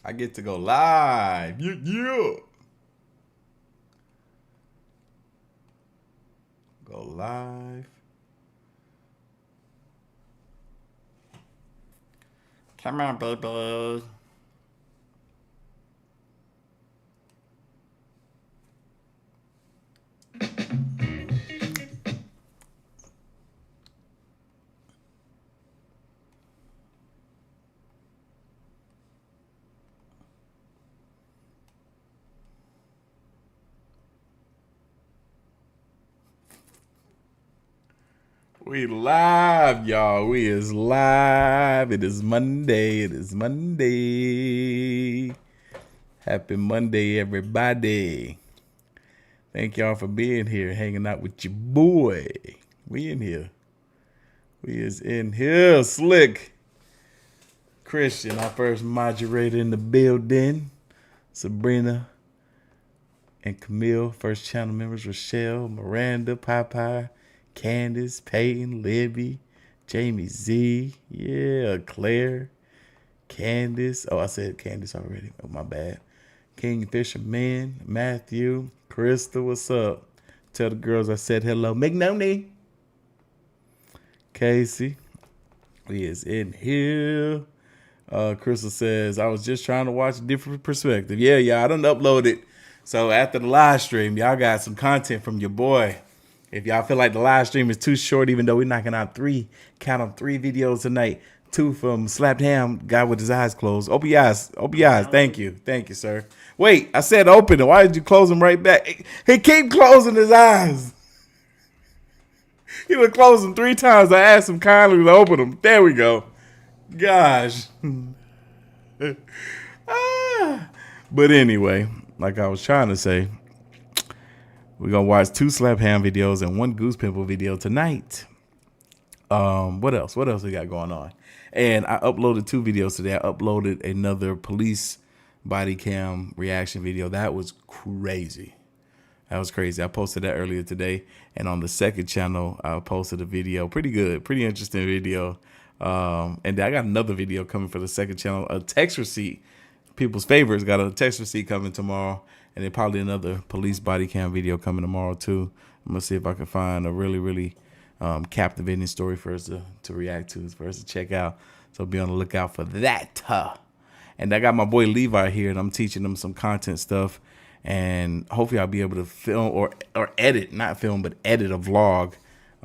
I get to go live. Yeah, yeah. Go live. Come on, baby. We live, y'all. We is live. It is Monday. It is Monday. Happy Monday, everybody. Thank y'all for being here, hanging out with your boy. We in here. We is in here. Slick. Christian, our first moderator in the building. Sabrina and Camille, first channel members. Rochelle, Miranda, Popeye, Candace, Peyton, Libby, Jamie Z, yeah, Claire, Candace. Oh, I said Candace already. Oh, my bad. Kingfisher Man, Matthew, Krista, what's up? Tell the girls I said hello. McNoney, Casey, we is in here. Crystal says, I was just trying to watch a different perspective. Yeah, I done uploaded. So after the live stream, y'all got some content from your boy. If y'all feel like the live stream is too short, even though we're knocking out count on three videos tonight. Two from Slapped Ham, guy with his eyes closed. Open your eyes. Thank you, sir. Wait, I said open it. Why did you close them right back? He keep closing his eyes. He would close them 3 times. I asked him kindly to open them. There we go. Gosh. But anyway, like I was trying to say, we're going to watch 2 Slap Ham videos and 1 Goose Pimple video tonight. What else? What else we got going on? And I uploaded 2 videos today. I uploaded another police body cam reaction video. That was crazy. I posted that earlier today. And on the second channel, I posted a video. Pretty good. Pretty interesting video. And I got another video coming for the second channel. A text receipt. People's favorites got a text receipt coming tomorrow. And then probably another police body cam video coming tomorrow too. I'm going to see if I can find a really captivating story for us to react to, for us to check out. So be on the lookout for that. And I got my boy Levi here, and I'm teaching him some content stuff. And hopefully I'll be able to film or edit, not film, but edit a vlog,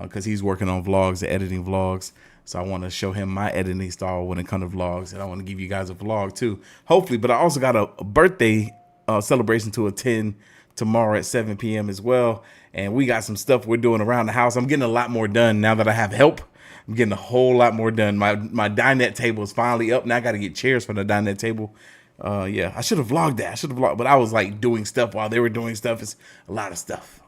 because he's working on vlogs and editing vlogs. So I want to show him my editing style when it comes to vlogs. And I want to give you guys a vlog too, hopefully. But I also got a birthday celebration to attend tomorrow at 7 p.m. as well. And we got some stuff we're doing around the house. I'm getting a lot more done now that I have help. I'm getting a whole lot more done. My dinette table is finally up. Now I got to get chairs for the dinette table. Yeah, I should have vlogged that. But I was like doing stuff while they were doing stuff. It's a lot of stuff.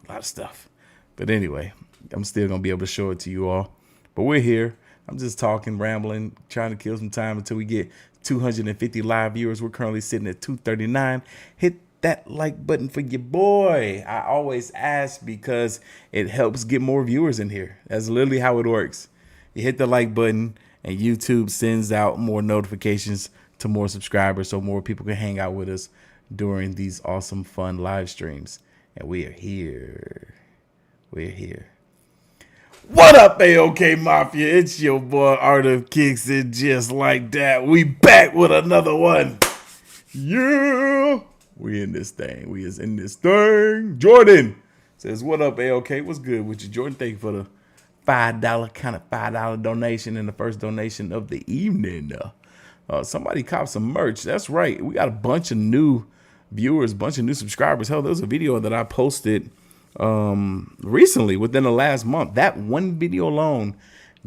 But anyway, I'm still going to be able to show it to you all. But we're here. I'm just talking, rambling, trying to kill some time until we get 250 live viewers. We're currently sitting at 239. Hit that like button for your boy. I always ask because it helps get more viewers in here. That's literally how it works. You hit the like button and YouTube sends out more notifications to more subscribers so more people can hang out with us during these awesome, fun live streams. And we are here. We're here. What up, AOK Mafia? It's your boy Artofkickz, and just like that, we back with another one. Yeah, we in this thing. We is in this thing. Jordan says, "What up, AOK? What's good with you, Jordan? Thank you for the $5 donation and the first donation of the evening. Somebody copped some merch. That's right. We got a bunch of new viewers, bunch of new subscribers. Hell, there was a video that I posted recently within the last month. That one video alone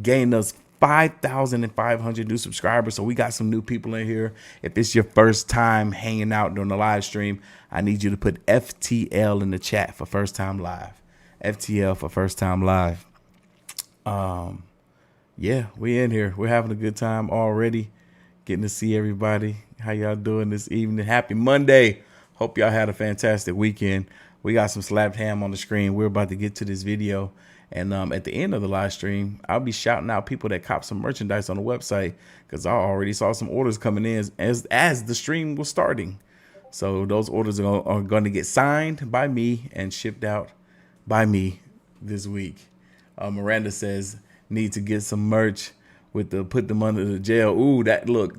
gained us 5,500 new subscribers. So we got some new people in here. If it's your first time hanging out during the live stream, I need you to put FTL in the chat for first time live. FTL for first time live. Yeah, we in here. We're having a good time already. Getting to see everybody. How y'all doing this evening? Happy Monday. Hope y'all had a fantastic weekend. We got some slapped ham on the screen. We're about to get to this video. And at the end of the live stream, I'll be shouting out people that cop some merchandise on the website, because I already saw some orders coming in as the stream was starting. So those orders are going to get signed by me and shipped out by me this week. Miranda says, need to get some merch with the put them under the jail. Ooh, that look,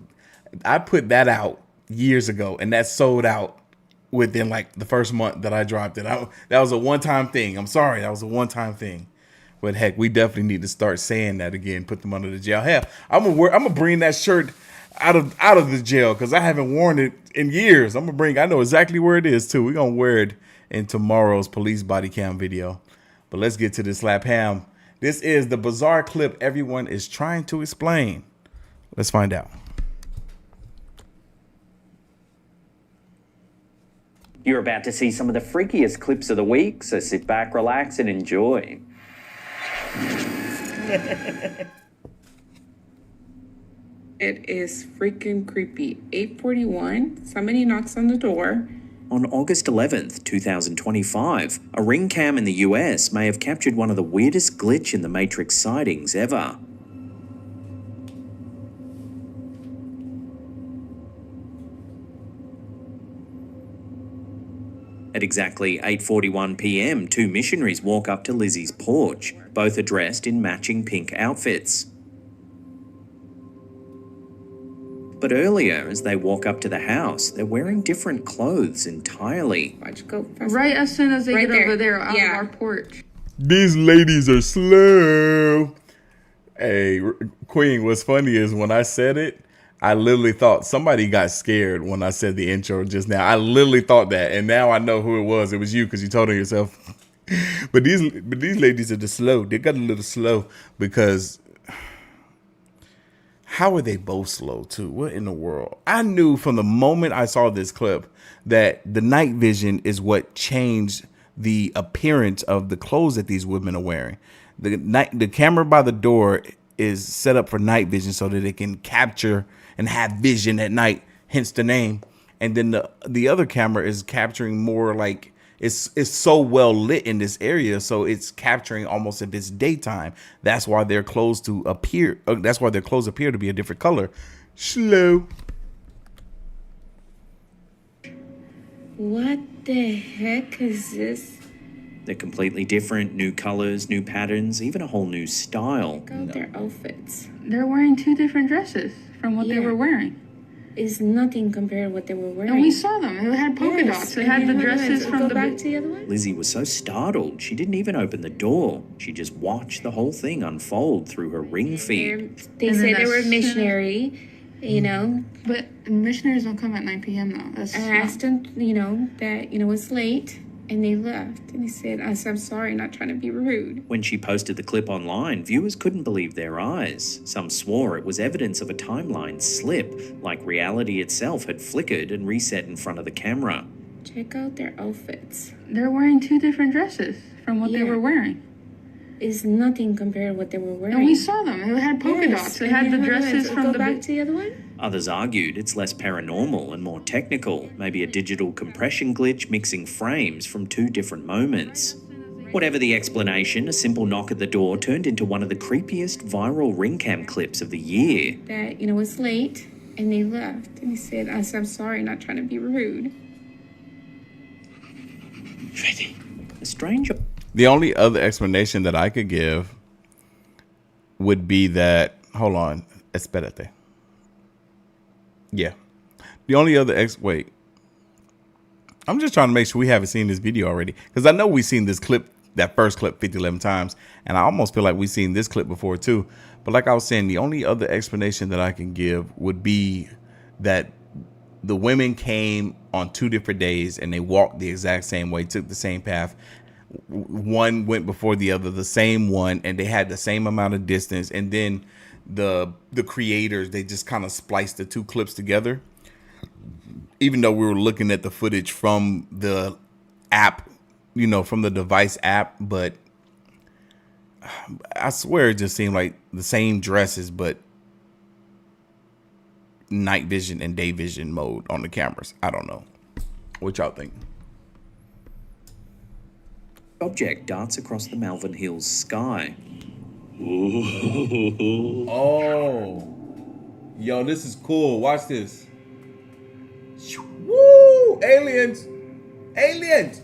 I put that out years ago and that sold out within like the first month that I dropped it. That was a one-time thing. I'm sorry, that was a one-time thing. But heck, we definitely need to start saying that again. Put them under the jail. Hell, I'm gonna bring that shirt out of the jail, because I haven't worn it in years. I know exactly where it is too. We're gonna wear it in tomorrow's police body cam video. But let's get to this slap ham. This is the bizarre clip everyone is trying to explain. Let's find out. You're about to see some of the freakiest clips of the week, so sit back, relax, and enjoy. It is freaking creepy. 8:41, somebody knocks on the door. On August 11th, 2025, a ring cam in the US may have captured one of the weirdest glitch in the Matrix sightings ever. At exactly 8:41 p.m, two missionaries walk up to Lizzie's porch. Both are dressed in matching pink outfits. But earlier, as they walk up to the house, they're wearing different clothes entirely. Watch, go fast. Right as soon as they Right get there. over there out Yeah. of our porch. These ladies are slow. Hey, Queen, what's funny is when I said it, I literally thought somebody got scared when I said the intro just now. I literally thought that, and now I know who it was. It was you, because you told it yourself. But these ladies are just slow. They got a little slow, because how are they both slow too? What in the world? I knew from the moment I saw this clip that the night vision is what changed the appearance of the clothes that these women are wearing. The camera by the door is set up for night vision so that it can capture and have vision at night, hence the name. And then the other camera is capturing more like it's so well lit in this area, so it's capturing almost if it's daytime. That's why their clothes appear to be a different color. Slow. What the heck is this? They're completely different, new colors, new patterns, even a whole new style. Look at their outfits. They're wearing two different dresses from what they Yeah. were wearing. Is nothing compared to what they were wearing. And we saw them. It had polka dots. It had the dresses from Go the back to the other one. Lizzie was so startled, she didn't even open the door. She just watched the whole thing unfold through her ring feed. They And then said they were that's- missionary, you know. But missionaries don't come at 9 p.m. though. That's I not- asked them, that, it's late. And they left. And he said, I'm sorry, not trying to be rude. When she posted the clip online, viewers couldn't believe their eyes. Some swore it was evidence of a timeline slip, like reality itself had flickered and reset in front of the camera. Check out their outfits. They're wearing two different dresses from what they Yeah. were wearing. Is nothing compared to what they were wearing. And we saw them. It had polka dots. It had the dresses from Go the back to the other one. Others argued it's less paranormal and more technical, maybe a digital compression glitch mixing frames from two different moments. Whatever the explanation, a simple knock at the door turned into one of the creepiest viral ring cam clips of the year. That, it's late. And they left. And he said, I'm sorry, not trying to be rude. A stranger. The only other explanation that I could give would be that, hold on, espérate. Yeah. The only other wait. I'm just trying to make sure we haven't seen this video already, because I know we've seen this clip, that first clip 50-11 times, and I almost feel like we've seen this clip before too. But like I was saying, the only other explanation that I can give would be that the women came on two different days and they walked the exact same way, took the same path. One went before the other, the same one, and they had the same amount of distance. And then the creators, they just kind of spliced the two clips together. Even though we were looking at the footage from the app, from the device app, but I swear it just seemed like the same dresses, but night vision and day vision mode on the cameras. I don't know. What y'all think? object darts across the Malvern Hills sky. Oh. Yo, this is cool. Watch this. Woo! Aliens! Aliens!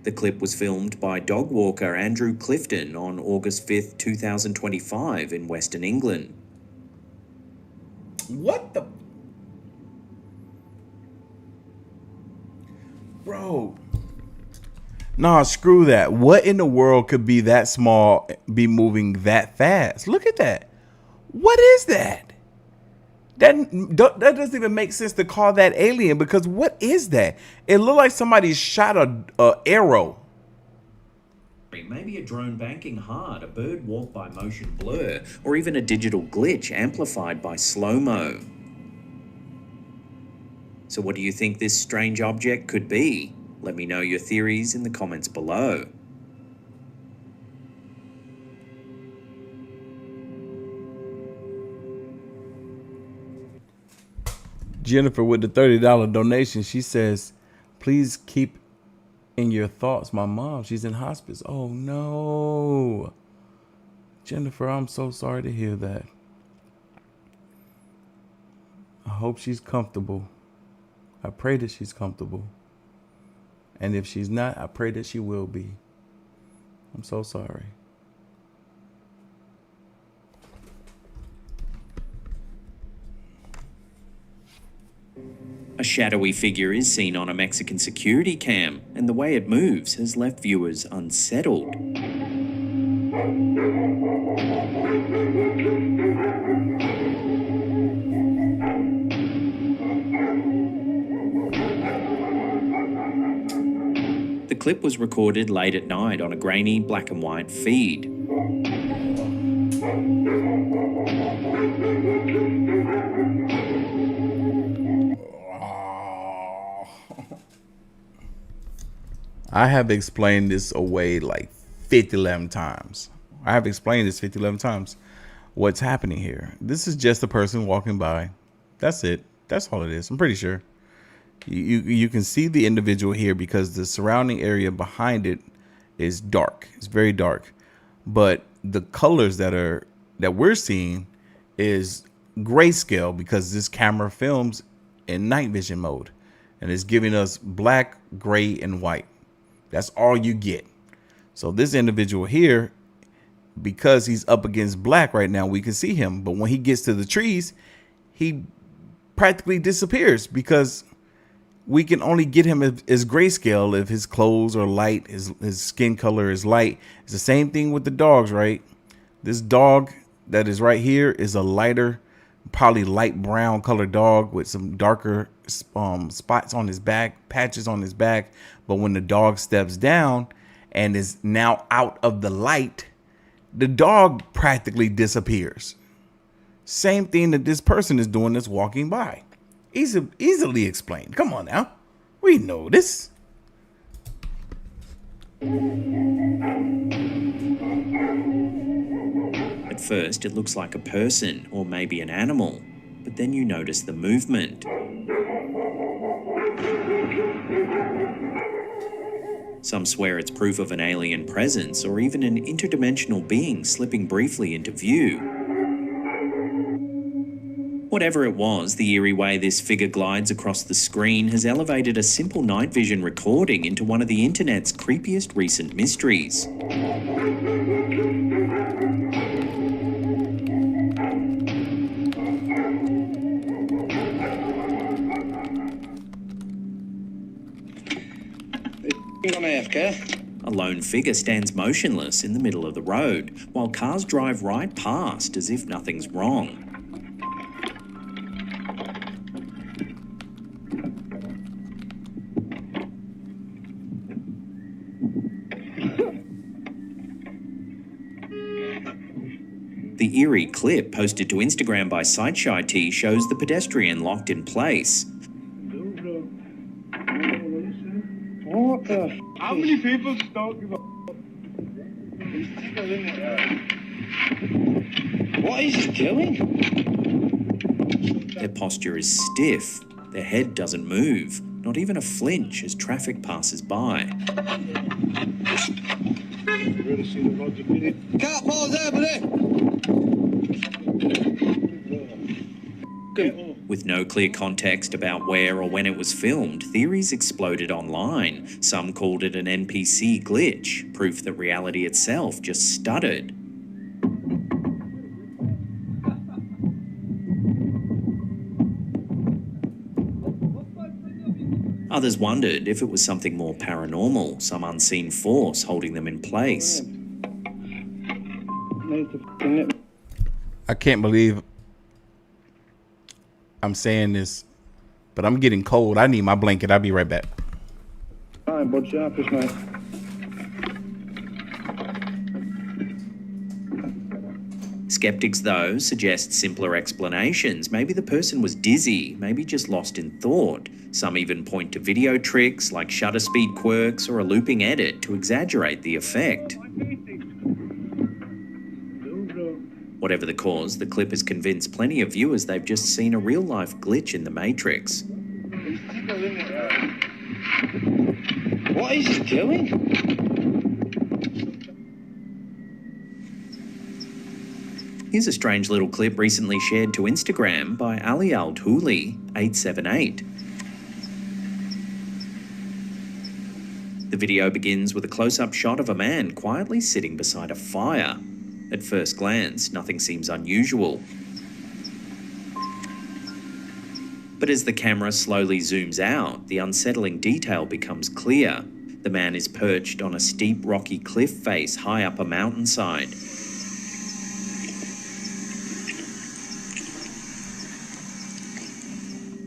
The clip was filmed by dog walker Andrew Clifton on August 5th, 2025 in Western England. What the? Bro. Nah, screw that. What in the world could be that small, be moving that fast? Look at that. What is that? That doesn't even make sense to call that alien, because what is that? It looked like somebody shot a arrow. Maybe a drone banking hard, a bird walk by motion blur, or even a digital glitch amplified by slow-mo. So what do you think this strange object could be? Let me know your theories in the comments below. Jennifer with the $30 donation, she says, please keep in your thoughts my mom. She's in hospice. Oh, no. Jennifer, I'm so sorry to hear that. I hope she's comfortable. I pray that she's comfortable. And if she's not, I pray that she will be. I'm so sorry. A shadowy figure is seen on a Mexican security cam, and the way it moves has left viewers unsettled. The clip was recorded late at night on a grainy black and white feed. I have explained this away like 50-11 times. I have explained this 50-11 times. What's happening here? This is just a person walking by. That's it. That's all it is. I'm pretty sure. You can see the individual here because the surrounding area behind it is dark. It's very dark. But the colors that we're seeing is grayscale because this camera films in night vision mode and it's giving us black, gray, and white. That's all you get. So this individual here, because he's up against black right now, we can see him. But when he gets to the trees, he practically disappears because we can only get him as grayscale if his clothes are light, his skin color is light. It's the same thing with the dogs, right? This dog that is right here is a lighter, probably light brown colored dog with some darker spots on his back, patches on his back. But when the dog steps down and is now out of the light, the dog practically disappears. Same thing that this person is doing that's walking by. Easily explained. Come on now. We know this. At first, it looks like a person or maybe an animal, but then you notice the movement. Some swear it's proof of an alien presence or even an interdimensional being slipping briefly into view. Whatever it was, the eerie way this figure glides across the screen has elevated a simple night vision recording into one of the internet's creepiest recent mysteries. A lone figure stands motionless in the middle of the road, while cars drive right past as if nothing's wrong. The eerie clip posted to Instagram by SiteShyT shows the pedestrian locked in place. What the f***? How many people don't give a f***? What is he doing? Their posture is stiff. Their head doesn't move. not even a flinch as traffic passes by. Car pause there, buddy. With no clear context about where or when it was filmed, theories exploded online. Some called it an NPC glitch, proof that reality itself just stuttered. Others wondered if it was something more paranormal, some unseen force holding them in place. I can't believe I'm saying this, but I'm getting cold. I need my blanket. I'll be right back. All right, bud, sharpish, mate. Skeptics, though, suggest simpler explanations. Maybe the person was dizzy, maybe just lost in thought. Some even point to video tricks like shutter speed quirks or a looping edit to exaggerate the effect. Whatever the cause, the clip has convinced plenty of viewers they've just seen a real-life glitch in the Matrix. What is he doing? Here's a strange little clip recently shared to Instagram by Ali Al-Touli, 878. The video begins with a close-up shot of a man quietly sitting beside a fire. At first glance, nothing seems unusual. But as the camera slowly zooms out, the unsettling detail becomes clear. The man is perched on a steep rocky cliff face high up a mountainside.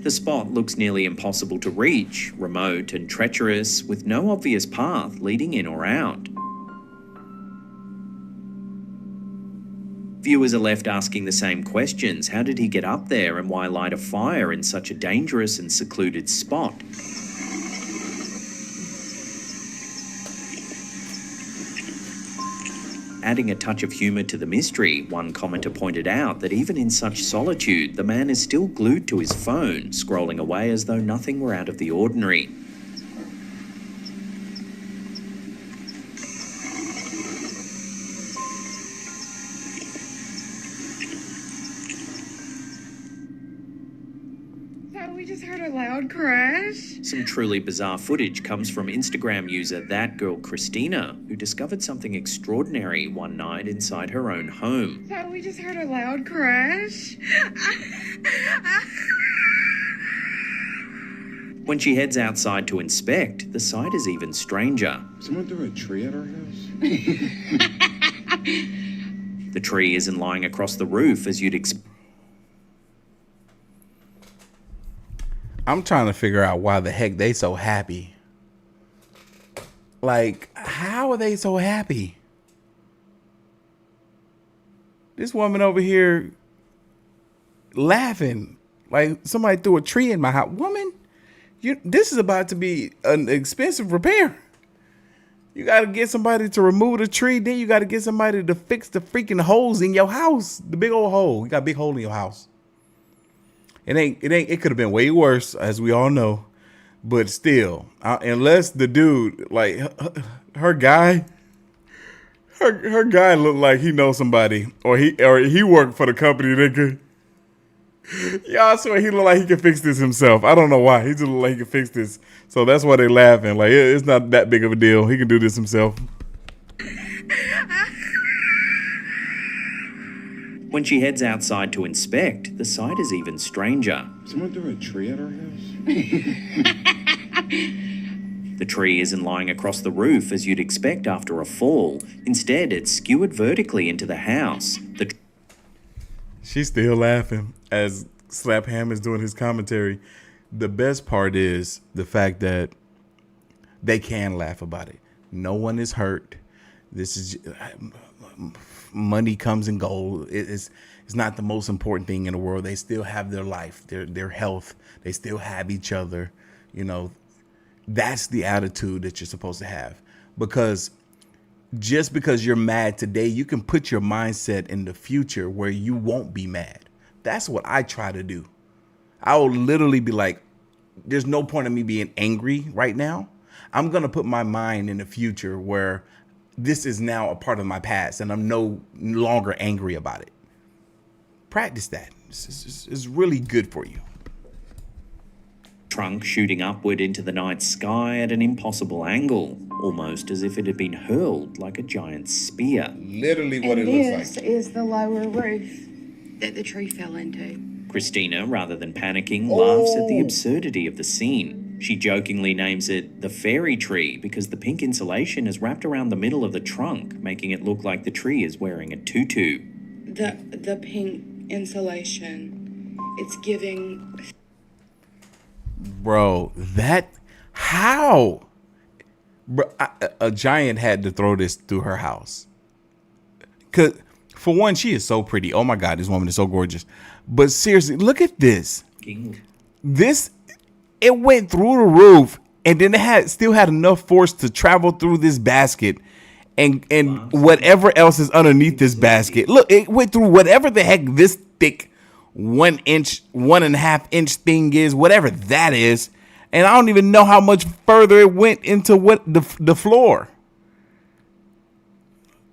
The spot looks nearly impossible to reach, remote and treacherous, with no obvious path leading in or out. Viewers are left asking the same questions. How did he get up there, and why light a fire in such a dangerous and secluded spot? Adding a touch of humour to the mystery, one commenter pointed out that even in such solitude, the man is still glued to his phone, scrolling away as though nothing were out of the ordinary. We just heard a loud crash. Some truly bizarre footage comes from Instagram user That Girl Christina, who discovered something extraordinary one night inside her own home. So we just heard a loud crash. When she heads outside to inspect, the sight is even stranger. Someone threw a tree at our house? The tree isn't lying across the roof as you'd expect. I'm trying to figure out why the heck they so happy. Like, how are they so happy? This woman over here laughing like somebody threw a tree in my house. Woman, this is about to be an expensive repair. You got to get somebody to remove the tree. Then you got to get somebody to fix the freaking holes in your house. The big old hole. You got a big hole in your house. It could have been way worse, as we all know, but still, unless the dude, like her guy looked like he knows somebody, or he worked for the company that could. Yeah, I swear he looked like he could fix this himself. I don't know why. He just looked like he could fix this, so that's why they laughing. Like it's not that big of a deal. He can do this himself. When she heads outside to inspect, the sight is even stranger. Someone threw a tree at our house? The tree isn't lying across the roof as you'd expect after a fall. Instead, it's skewered vertically into the house. She's still laughing as Slap Ham is doing his commentary. The best part is the fact that they can laugh about it. No one is hurt. This is money comes and goes. It's not the most important thing in the world. They still have their life, their health. They still have each other. You know, that's the attitude that you're supposed to have. Because just because you're mad today, you can put your mindset in the future where you won't be mad. That's what I try to do. I will literally be like, there's no point in me being angry right now. I'm going to put my mind in the future where this is now a part of my past and I'm no longer angry about it. Practice that. It's really good for you. Trunk shooting upward into the night sky at an impossible angle, almost as if it had been hurled like a giant spear. Literally what And it looks this like. is the lower roof that the tree fell into. Christina, rather than panicking, laughs at the absurdity of the scene. She jokingly names it the fairy tree because the pink insulation is wrapped around the middle of the trunk, making it look like the tree is wearing a tutu. The pink insulation, it's giving. Bro, how? Bro, a giant had to throw this through her house. Cause for one, she is so pretty. Oh my God, this woman is so gorgeous. But seriously, look at this. It went through the roof, and then it still had enough force to travel through this basket and whatever else is underneath this basket. Look, it went through whatever the heck this thick 1 inch, 1.5 inch thing is, whatever that is. And I don't even know how much further it went into what the floor.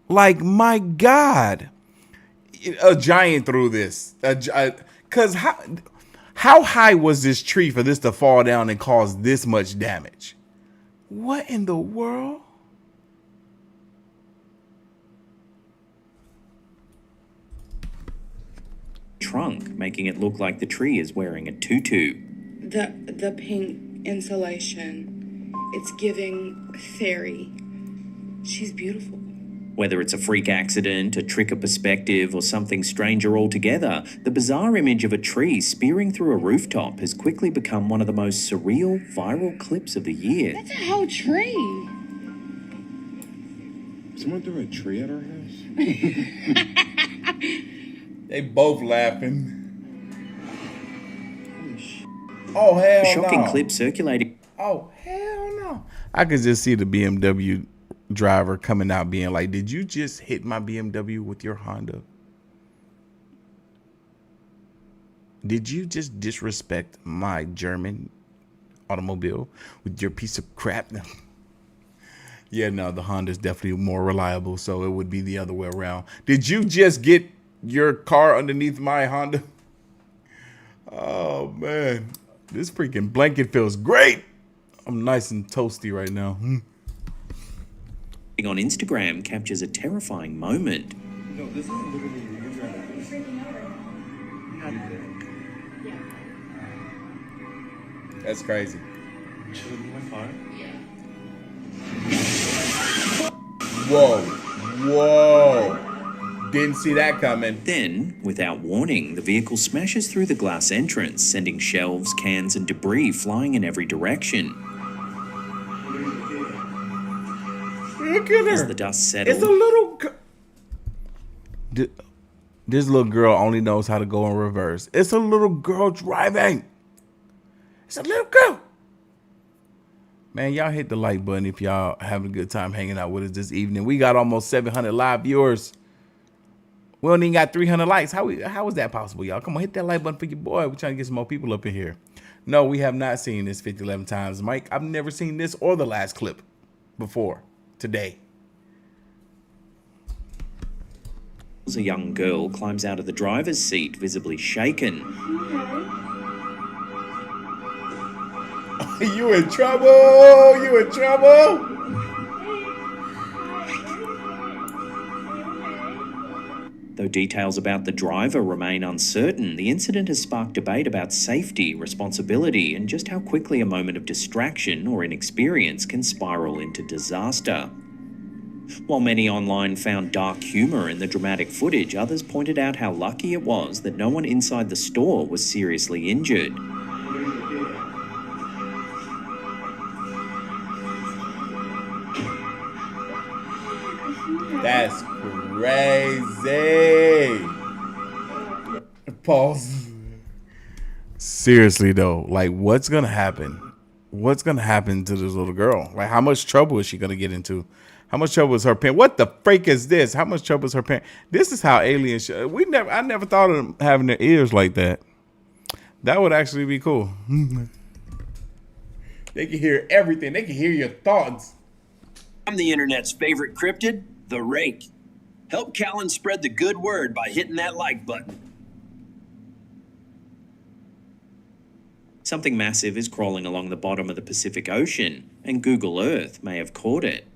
Like, my God, a giant threw this. Because how high was this tree for this to fall down and cause this much damage? What in the world? Trunk, making it look like the tree is wearing a tutu. The pink insulation, it's giving fairy. She's beautiful. Whether it's a freak accident, a trick of perspective, or something stranger altogether, the bizarre image of a tree spearing through a rooftop has quickly become one of the most surreal viral clips of the year. That's a whole tree. Someone threw a tree at our house? They both laughing. Oh, hell A shocking no. clip circulating. Oh, hell no. I could just see the BMW driver coming out being like, did you just hit my BMW with your Honda? Did you just disrespect my German automobile with your piece of crap? No. Yeah, no, the Honda's definitely more reliable, so it would be the other way around. Did you just get your car underneath my Honda? Oh, man. This freaking blanket feels great. I'm nice and toasty right now. On Instagram captures a terrifying moment. No, this is literally That's crazy. Whoa. Didn't see that coming. Then, without warning, the vehicle smashes through the glass entrance, sending shelves, cans, and debris flying in every direction. Look at her. As the dust settles, It's a little This little girl only knows how to go in reverse. It's a little girl driving. It's a little girl. Man, y'all hit the like button if y'all having a good time hanging out with us this evening. We got almost 700 live viewers. We only even got 300 likes. How is that possible, y'all? Come on, hit that like button for your boy. We're trying to get some more people up in here. No, we have not seen this 50, 11 times. Mike, I've never seen this or the last clip before today. a young girl climbs out of the driver's seat, visibly shaken. You in trouble! You in trouble! Though details about the driver remain uncertain, the incident has sparked debate about safety, responsibility, and just how quickly a moment of distraction or inexperience can spiral into disaster. While many online found dark humour in the dramatic footage, others pointed out how lucky it was that no one inside the store was seriously injured. That's crazy. Pause. Seriously though, like what's gonna happen? What's gonna happen to this little girl? Like how much trouble is she gonna get into? How much trouble is her parent? What the freak is this? How much trouble is her parent? This is how aliens I never thought of them having their ears like that. That would actually be cool. They can hear everything. They can hear your thoughts. I'm the internet's favorite cryptid, the Rake. Help Callan spread the good word by hitting that like button. Something massive is crawling along the bottom of the Pacific Ocean, and Google Earth may have caught it.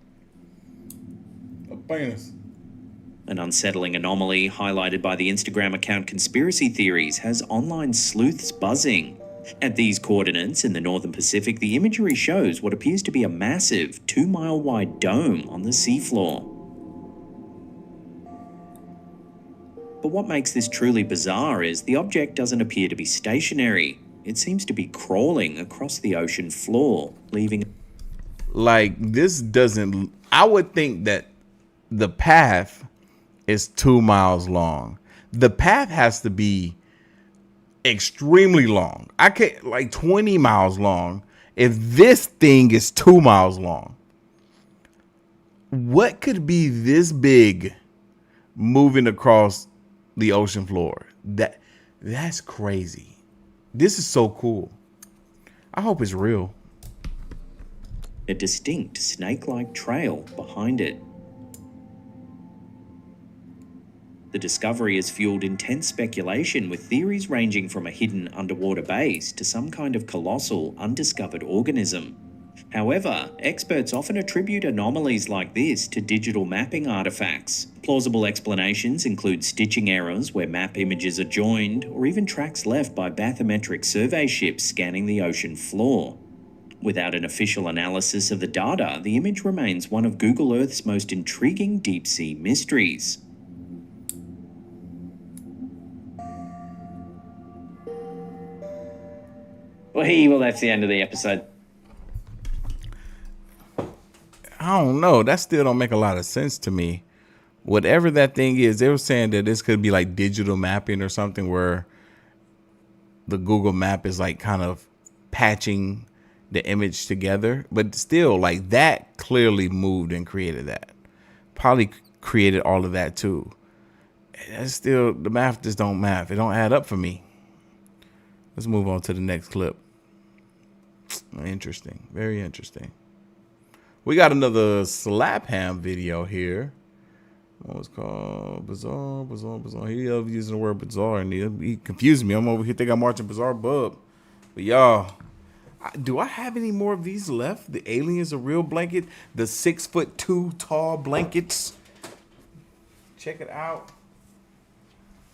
A penis. An unsettling anomaly highlighted by the Instagram account Conspiracy Theories has online sleuths buzzing. At these coordinates in the northern Pacific, the imagery shows what appears to be a massive 2-mile-wide dome on the seafloor. But what makes this truly bizarre is the object doesn't appear to be stationary. It seems to be crawling across the ocean floor, leaving... Like, this doesn't... I would think that the path is 2 miles long. The path has to be extremely long. I can't... Like, 20 miles long. If this thing is 2 miles long, what could be this big moving across the ocean floor? That's crazy. This is so cool. I hope it's real. A distinct snake-like trail behind it. The discovery has fueled intense speculation, with theories ranging from a hidden underwater base to some kind of colossal undiscovered organism. However, experts often attribute anomalies like this to digital mapping artifacts. Plausible explanations include stitching errors where map images are joined, or even tracks left by bathymetric survey ships scanning the ocean floor. Without an official analysis of the data, the image remains one of Google Earth's most intriguing deep-sea mysteries. Well, that's the end of the episode. I don't know. That still don't make a lot of sense to me. Whatever that thing is, they were saying that this could be like digital mapping or something, where the Google map is like kind of patching the image together. But still, like, that clearly moved and created that. Probably created all of that too. That's still, the math just don't math. It don't add up for me. Let's move on to the next clip. Interesting. Very interesting. We got another slap ham video here. What was called bizarre. He loves using the word bizarre, and he confused me. I'm over here thinking I'm watching Bizarre Bub. But y'all, do I have any more of these left? The Aliens, a real blanket, the 6'2" tall blankets. Check it out.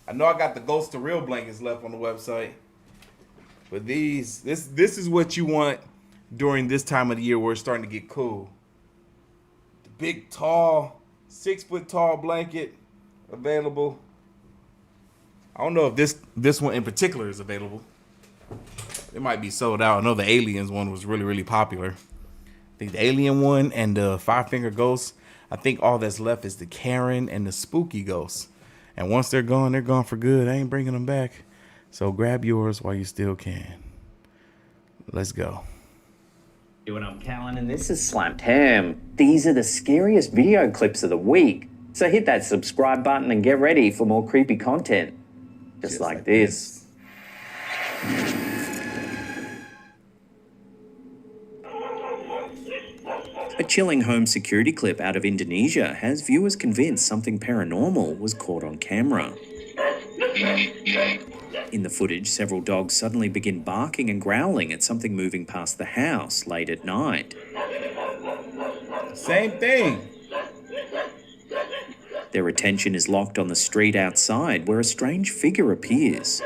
I know I got the Ghost of Real blankets left on the website. But this is what you want during this time of the year where it's starting to get cool. The big, tall, 6 foot tall blanket available. I don't know if this one in particular is available. It might be sold out. I know the Aliens one was really, really popular. I think the Alien one and the 5-finger ghost. I think all that's left is the Karen and the Spooky ghosts. And once they're gone for good. I ain't bringing them back. So grab yours while you still can. Let's go. I'm Callan, and this is Slapped Ham. These are the scariest video clips of the week. So hit that subscribe button and get ready for more creepy content. Just like this. A chilling home security clip out of Indonesia has viewers convinced something paranormal was caught on camera. In the footage, several dogs suddenly begin barking and growling at something moving past the house late at night. Same thing. Their attention is locked on the street outside, where a strange figure appears.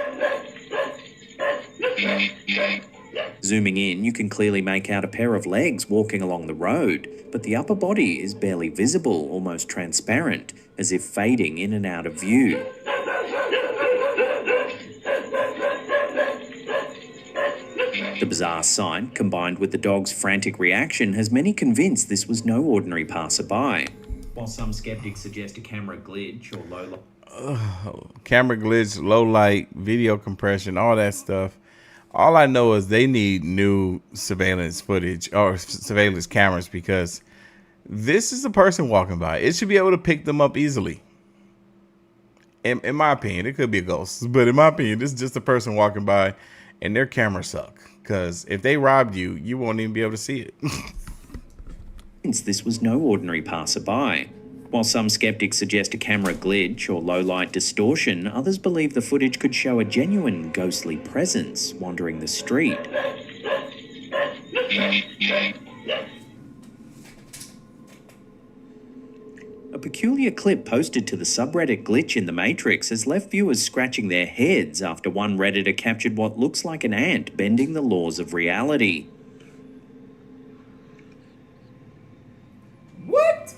Zooming in, you can clearly make out a pair of legs walking along the road, but the upper body is barely visible, almost transparent, as if fading in and out of view. The bizarre sight, combined with the dog's frantic reaction, has many convinced this was no ordinary passerby. While some skeptics suggest a camera glitch or low light. Camera glitch, low light, video compression, all that stuff. All I know is they need new surveillance footage or surveillance cameras, because this is a person walking by. It should be able to pick them up easily. In my opinion, it could be a ghost, but in my opinion, this is just a person walking by, and their cameras suck. Because if they robbed you, you won't even be able to see it. Since this was no ordinary passerby. While some skeptics suggest a camera glitch or low-light distortion, others believe the footage could show a genuine ghostly presence wandering the street. A peculiar clip posted to the subreddit Glitch in the Matrix has left viewers scratching their heads after one Redditor captured what looks like an ant bending the laws of reality. What?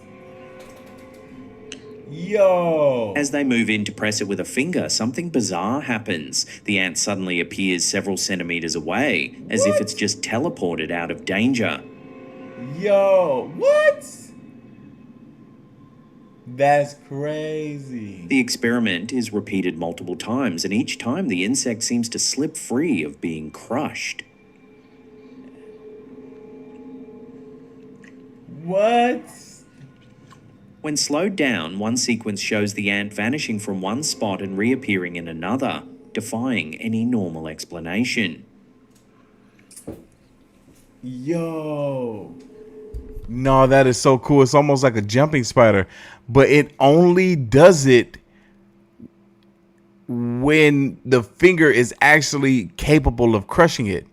Yo. As they move in to press it with a finger, something bizarre happens. The ant suddenly appears several centimeters away, as if it's just teleported out of danger. Yo, what? That's crazy. The experiment is repeated multiple times, and each time the insect seems to slip free of being crushed. What? When slowed down, one sequence shows the ant vanishing from one spot and reappearing in another, defying any normal explanation. Yo. No, that is so cool. It's almost like a jumping spider, but it only does it when the finger is actually capable of crushing it.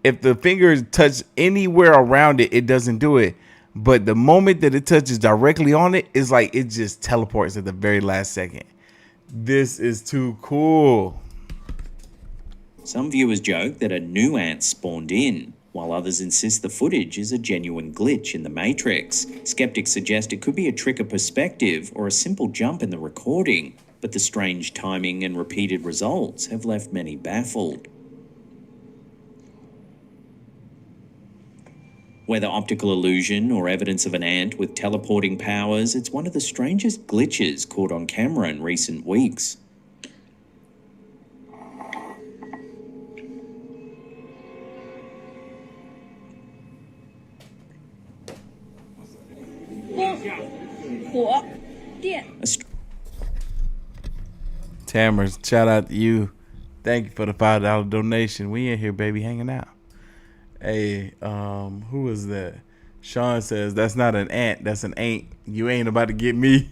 If the finger touches anywhere around it, it doesn't do it. But the moment that it touches directly on it, it's like it just teleports at the very last second. This is too cool. Some viewers joke that a new ant spawned in, while others insist the footage is a genuine glitch in the Matrix. Skeptics suggest it could be a trick of perspective or a simple jump in the recording, but the strange timing and repeated results have left many baffled. Whether optical illusion or evidence of an ant with teleporting powers, it's one of the strangest glitches caught on camera in recent weeks. Tamers, shout out to you. Thank you for the $5 donation. We in here, baby, hanging out. Hey, who is that? Sean says, that's not an ant, that's an ain't. You ain't about to get me.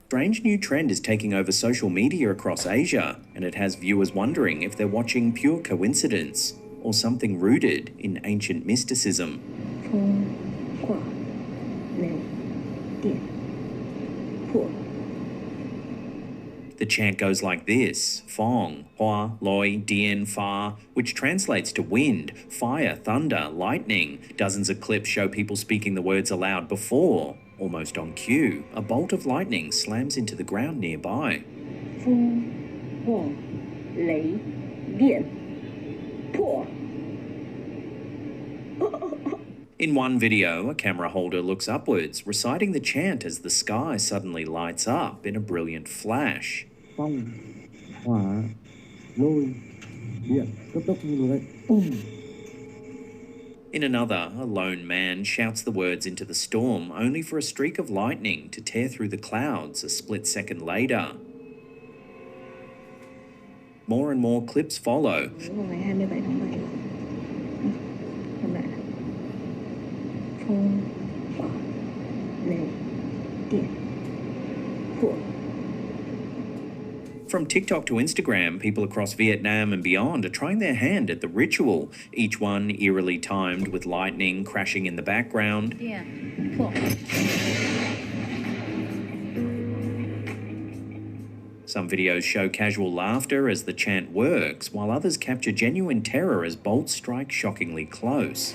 Strange new trend is taking over social media across Asia, and it has viewers wondering if they're watching pure coincidence or something rooted in ancient mysticism. The chant goes like this: Fong, Hua, Loi, Dien, Fa, which translates to wind, fire, thunder, lightning. Dozens of clips show people speaking the words aloud before, almost on cue, a bolt of lightning slams into the ground nearby. In one video, a camera holder looks upwards, reciting the chant as the sky suddenly lights up in a brilliant flash. In another, a lone man shouts the words into the storm, only for a streak of lightning to tear through the clouds a split second later. More and more clips follow. From TikTok to Instagram, people across Vietnam and beyond are trying their hand at the ritual, each one eerily timed with lightning crashing in the background. Some videos show casual laughter as the chant works, while others capture genuine terror as bolts strike shockingly close.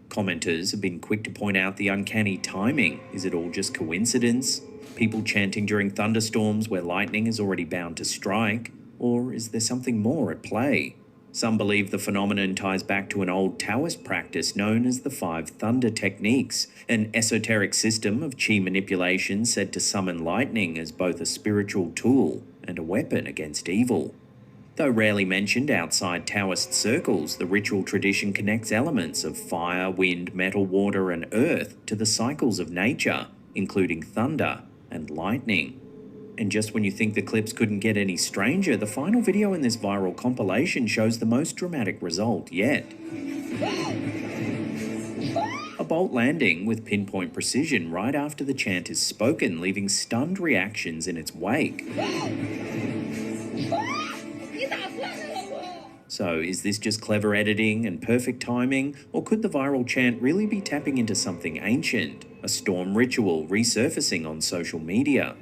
Commenters have been quick to point out the uncanny timing. Is it all just coincidence? People chanting during thunderstorms where lightning is already bound to strike? Or is there something more at play? Some believe the phenomenon ties back to an old Taoist practice known as the 5 Thunder Techniques, an esoteric system of chi manipulation said to summon lightning as both a spiritual tool and a weapon against evil. Though rarely mentioned outside Taoist circles, the ritual tradition connects elements of fire, wind, metal, water, and earth to the cycles of nature, including thunder and lightning. And just when you think the clips couldn't get any stranger, the final video in this viral compilation shows the most dramatic result yet. A bolt landing with pinpoint precision right after the chant is spoken, leaving stunned reactions in its wake. So, is this just clever editing and perfect timing, or could the viral chant really be tapping into something ancient, a storm ritual resurfacing on social media?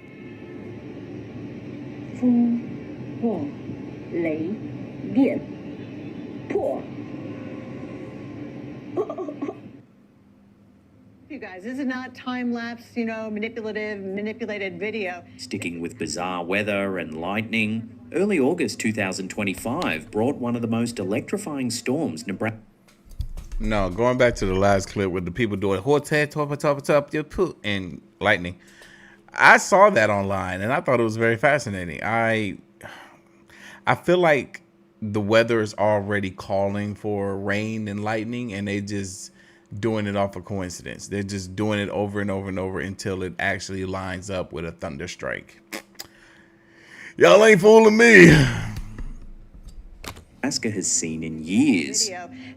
You guys, this is not time-lapse, manipulated video. Sticking with bizarre weather and lightning, early August 2025 brought one of the most electrifying storms Nebraska. No, going back to the last clip with the people doing hotel, top, and lightning. I saw that online and I thought it was very fascinating. I feel like the weather is already calling for rain and lightning, and they just doing it off of coincidence. They're just doing it over and over and over until it actually lines up with a thunder strike. Y'all ain't fooling me. Nebraska has seen in years.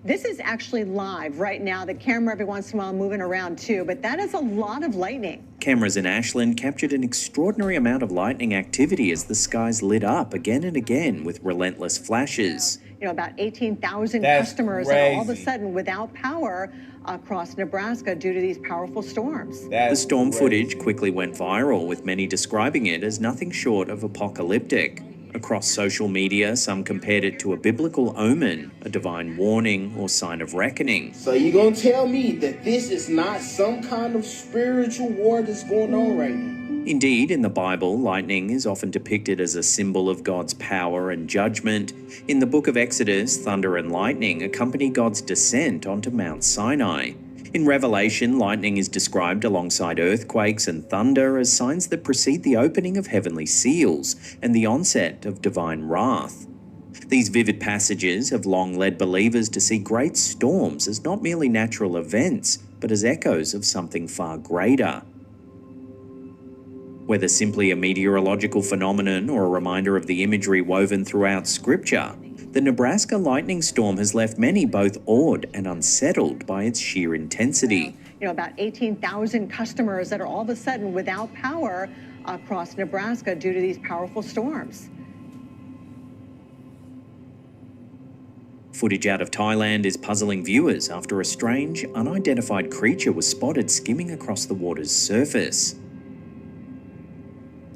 This is actually live right now. The camera every once in a while moving around too, but that is a lot of lightning. Cameras in Ashland captured an extraordinary amount of lightning activity as the skies lit up again and again with relentless flashes. About 18,000 That's customers crazy. are all of a sudden without power across Nebraska due to these powerful storms. The storm footage quickly went viral, with many describing it as nothing short of apocalyptic. Across social media, some compared it to a biblical omen, a divine warning, or sign of reckoning. So you gonna tell me that this is not some kind of spiritual war that's going on right now? Indeed, in the Bible, lightning is often depicted as a symbol of God's power and judgment. In the book of Exodus, thunder and lightning accompany God's descent onto Mount Sinai. In Revelation, lightning is described alongside earthquakes and thunder as signs that precede the opening of heavenly seals and the onset of divine wrath. These vivid passages have long led believers to see great storms as not merely natural events, but as echoes of something far greater. Whether simply a meteorological phenomenon or a reminder of the imagery woven throughout Scripture, the Nebraska lightning storm has left many both awed and unsettled by its sheer intensity. About 18,000 customers that are all of a sudden without power across Nebraska due to these powerful storms. Footage out of Thailand is puzzling viewers after a strange, unidentified creature was spotted skimming across the water's surface.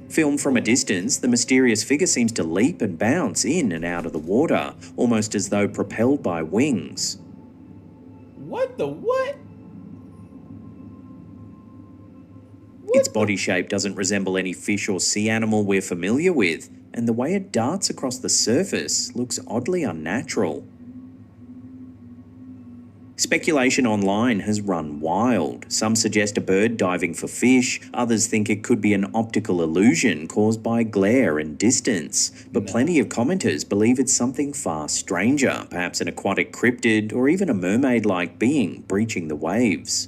Filmed from a distance, the mysterious figure seems to leap and bounce in and out of the water, almost as though propelled by wings. What the what? Its body shape doesn't resemble any fish or sea animal we're familiar with, and the way it darts across the surface looks oddly unnatural. Speculation online has run wild. Some suggest a bird diving for fish, others think it could be an optical illusion caused by glare and distance. But plenty of commenters believe it's something far stranger, perhaps an aquatic cryptid or even a mermaid-like being breaching the waves.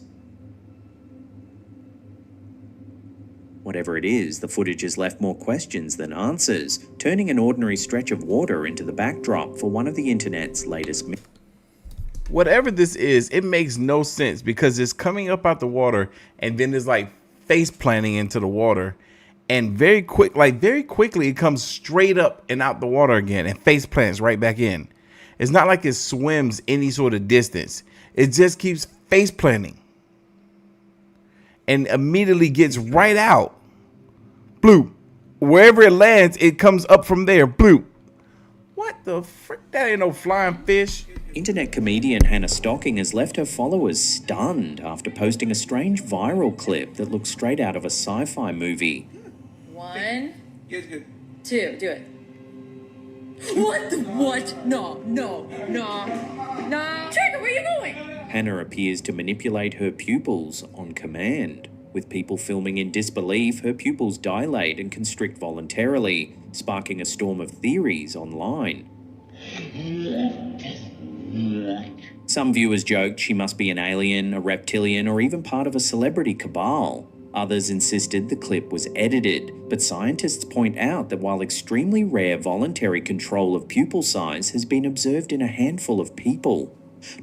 Whatever it is, the footage has left more questions than answers, turning an ordinary stretch of water into the backdrop for one of the internet's latest myths. Whatever this is, it makes no sense because it's coming up out the water and then it's like face planting into the water, and very quickly it comes straight up and out the water again and face plants right back in. It's not like it swims any sort of distance. It just keeps face planting and immediately gets right out. Bloop. Wherever it lands, it comes up from there. Bloop. What the frick? That ain't no flying fish. Internet comedian Hannah Stocking has left her followers stunned after posting a strange viral clip that looks straight out of a sci-fi movie. 1, 2, do it. What the what? No. Trigger, where are you going? Hannah appears to manipulate her pupils on command. With people filming in disbelief, her pupils dilate and constrict voluntarily, sparking a storm of theories online. Some viewers joked she must be an alien, a reptilian, or even part of a celebrity cabal. Others insisted the clip was edited, but scientists point out that while extremely rare voluntary control of pupil size has been observed in a handful of people.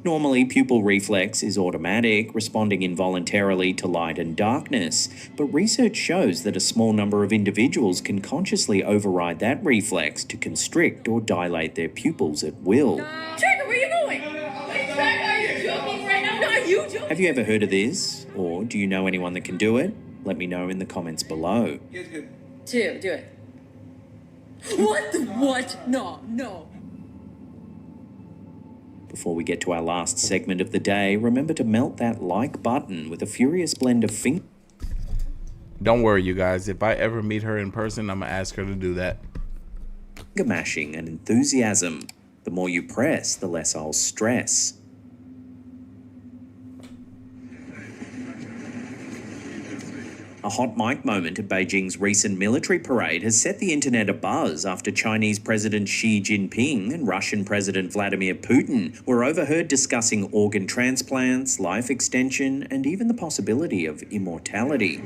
Normally, pupil reflex is automatic, responding involuntarily to light and darkness, but research shows that a small number of individuals can consciously override that reflex to constrict or dilate their pupils at will. Trigger, where are you going? Are you joking right now? No, are you joking? Have you ever heard of this? Or do you know anyone that can do it? Let me know in the comments below. 2, do it. What the what? No. Before we get to our last segment of the day, remember to melt that like button with a furious blend of finger Don't worry, you guys. If I ever meet her in person, I'm going to ask her to do that. mashing and enthusiasm. The more you press, the less I'll stress. A hot mic moment at Beijing's recent military parade has set the internet abuzz after Chinese President Xi Jinping and Russian President Vladimir Putin were overheard discussing organ transplants, life extension, and even the possibility of immortality.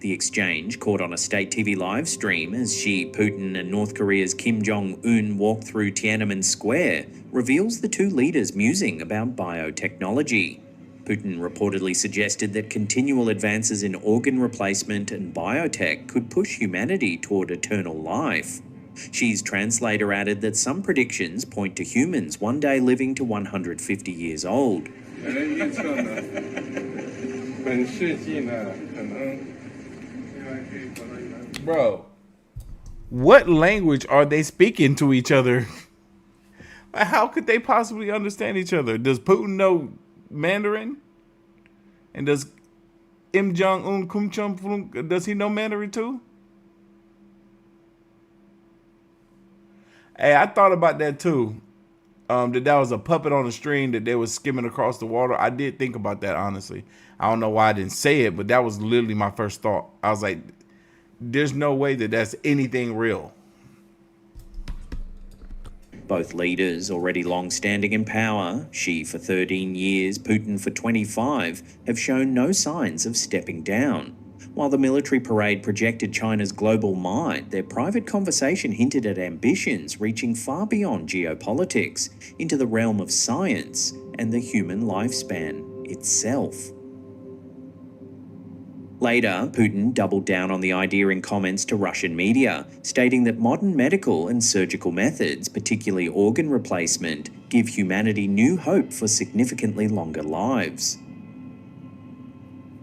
The exchange, caught on a state TV live stream as Xi, Putin, and North Korea's Kim Jong-un walk through Tiananmen Square, reveals the two leaders musing about biotechnology. Putin reportedly suggested that continual advances in organ replacement and biotech could push humanity toward eternal life. Xi's translator added that some predictions point to humans one day living to 150 years old. Bro, what language are they speaking to each other? How could they possibly understand each other? Does Putin know Mandarin? And does Kim Jong-un, does he know Mandarin too? Hey, I thought about that too. That was a puppet on a string that they was skimming across the water. I did think about that, honestly. I don't know why I didn't say it, but that was literally my first thought. I was like, there's no way that that's anything real. Both leaders, already long-standing in power, Xi for 13 years, Putin for 25, have shown no signs of stepping down. While the military parade projected China's global might, their private conversation hinted at ambitions reaching far beyond geopolitics, into the realm of science and the human lifespan itself. Later, Putin doubled down on the idea in comments to Russian media, stating that modern medical and surgical methods, particularly organ replacement, give humanity new hope for significantly longer lives.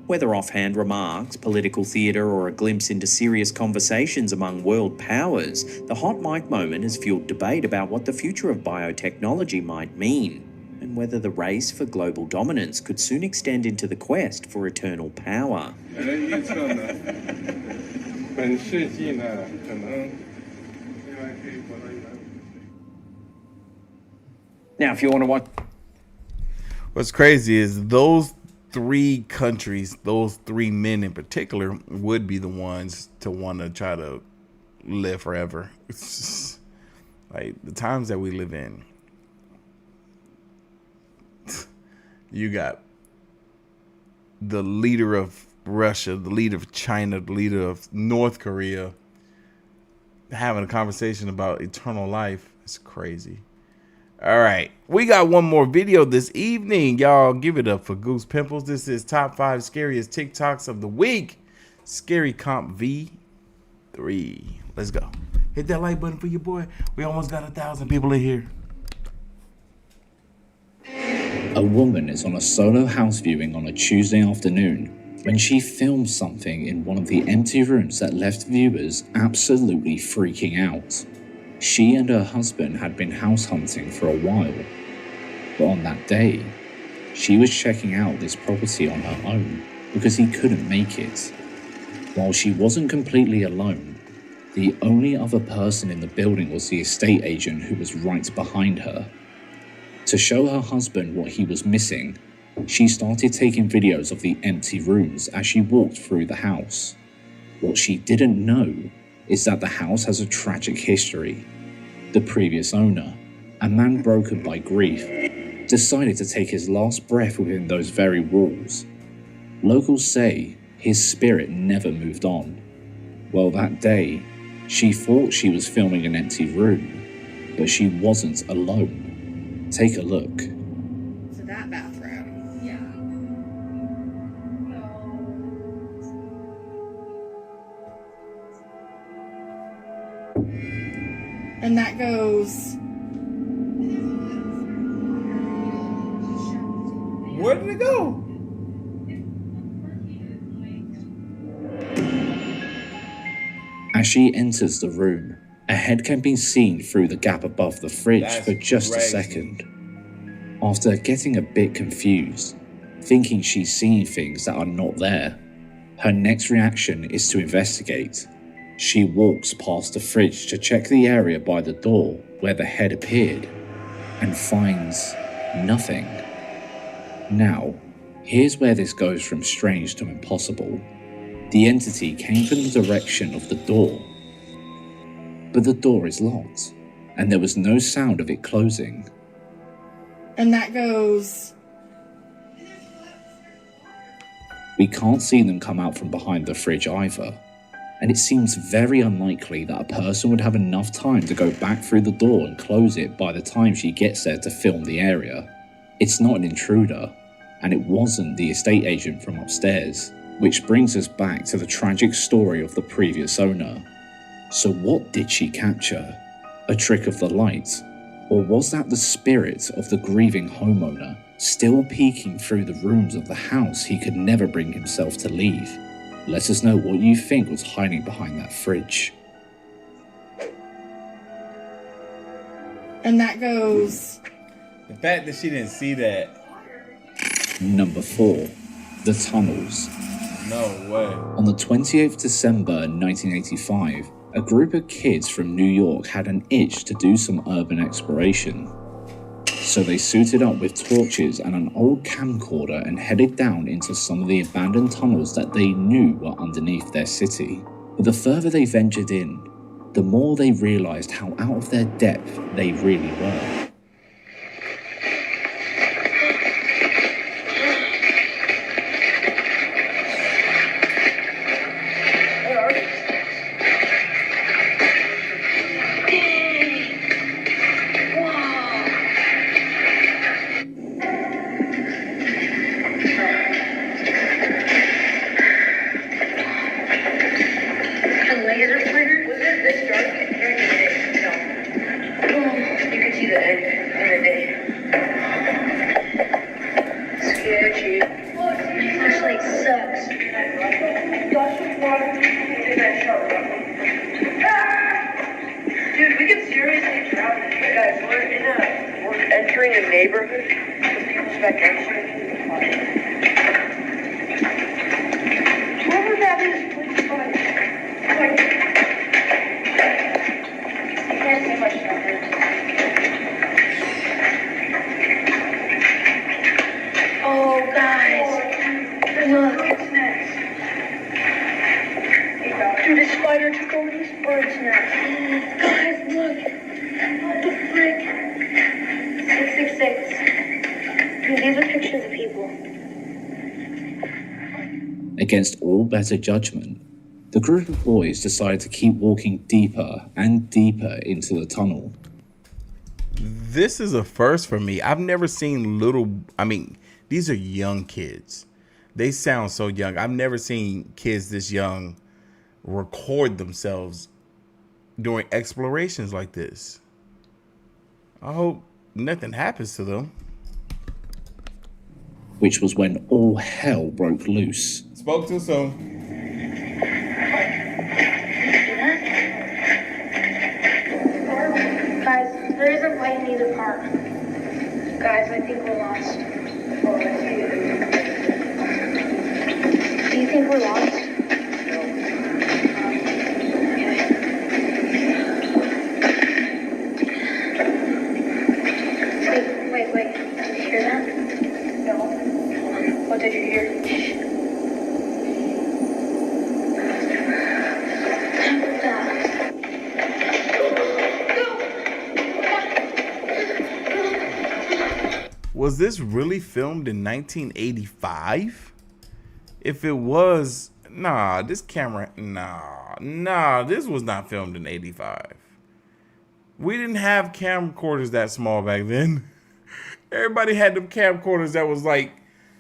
Whether offhand remarks, political theatre, or a glimpse into serious conversations among world powers, the hot mic moment has fueled debate about what the future of biotechnology might mean, and whether the race for global dominance could soon extend into the quest for eternal power. Now, if you want to watch... What's crazy is those three countries, those three men in particular, would be the ones to want to try to live forever. It's just, like, the times that we live in. You got the leader of Russia, the leader of China, the leader of North Korea having a conversation about eternal life. It's crazy. All right, we got one more video this evening. Y'all give it up for Goose Pimples. This is top 5 scariest TikToks of the week. Scary Comp V3. Let's go. Hit that like button for your boy. We almost got 1,000 people in here. A woman is on a solo house viewing on a Tuesday afternoon when she filmed something in one of the empty rooms that left viewers absolutely freaking out. She and her husband had been house hunting for a while, but on that day, she was checking out this property on her own because he couldn't make it. While she wasn't completely alone, The only other person in the building was the estate agent who was right behind her. To show her husband what he was missing, she started taking videos of the empty rooms as she walked through the house. What she didn't know is that the house has a tragic history. The previous owner, a man broken by grief, decided to take his last breath within those very walls. Locals say his spirit never moved on. Well, that day, she thought she was filming an empty room, but she wasn't alone. Take a look. So that bathroom. Yeah. And that goes. Where did it go? As she enters the room, a head can be seen through the gap above the fridge for just a second. After getting a bit confused, thinking she's seeing things that are not there, her next reaction is to investigate. She walks past the fridge to check the area by the door where the head appeared, and finds nothing. Now, here's where this goes from strange to impossible. The entity came from the direction of the door, but the door is locked, and there was no sound of it closing. And that goes. We can't see them come out from behind the fridge either, and it seems very unlikely that a person would have enough time to go back through the door and close it by the time she gets there to film the area. It's not an intruder, and it wasn't the estate agent from upstairs, which brings us back to the tragic story of the previous owner. So what did she capture? A trick of the light? Or was that the spirit of the grieving homeowner, still peeking through the rooms of the house he could never bring himself to leave? Let us know what you think was hiding behind that fridge. And that goes. The fact that she didn't see that. Number 4. The tunnels. No way. On the 28th December 1985, a group of kids from New York had an itch to do some urban exploration. So they suited up with torches and an old camcorder and headed down into some of the abandoned tunnels that they knew were underneath their city. But the further they ventured in, the more they realized how out of their depth they really were. Against all better judgment, the group of boys decided to keep walking deeper and deeper into the tunnel. This is a first for me. I've never seen these are young kids. They sound so young. I've never seen kids this young record themselves during explorations like this. I hope nothing happens to them. Which was when all hell broke loose. Spoke too soon. Guys, there isn't light in either part. Guys, I think we're lost. Do you think we're lost? Okay. Was this really filmed in 1985? If it was, nah, this camera, nah, this was not filmed in 85. We didn't have camcorders that small back then. Everybody had them camcorders that was like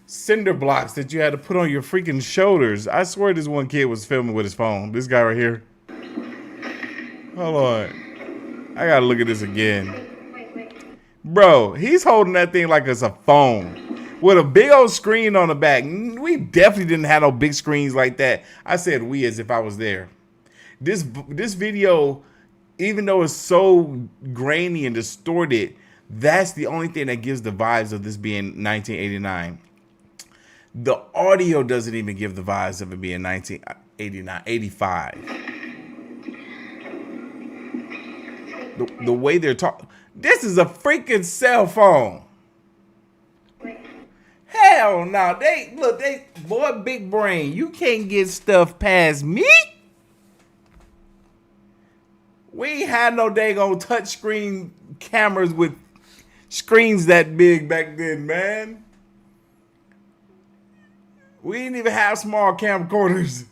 cinder blocks that you had to put on your freaking shoulders. I swear this one kid was filming with his phone. This guy right here. Hold on. I gotta look at this again. Bro, he's holding that thing like it's a phone with a big old screen on the back. We definitely didn't have no big screens like that. I said we as if I was there. This video, even though it's so grainy and distorted, that's the only thing that gives the vibes of this being 1989. The audio doesn't even give the vibes of it being 85. The way they're talking. This is a freaking cell phone. Hell no. Boy, big brain. You can't get stuff past me. We ain't had no daggone touchscreen cameras with screens that big back then, man. We didn't even have small camcorders.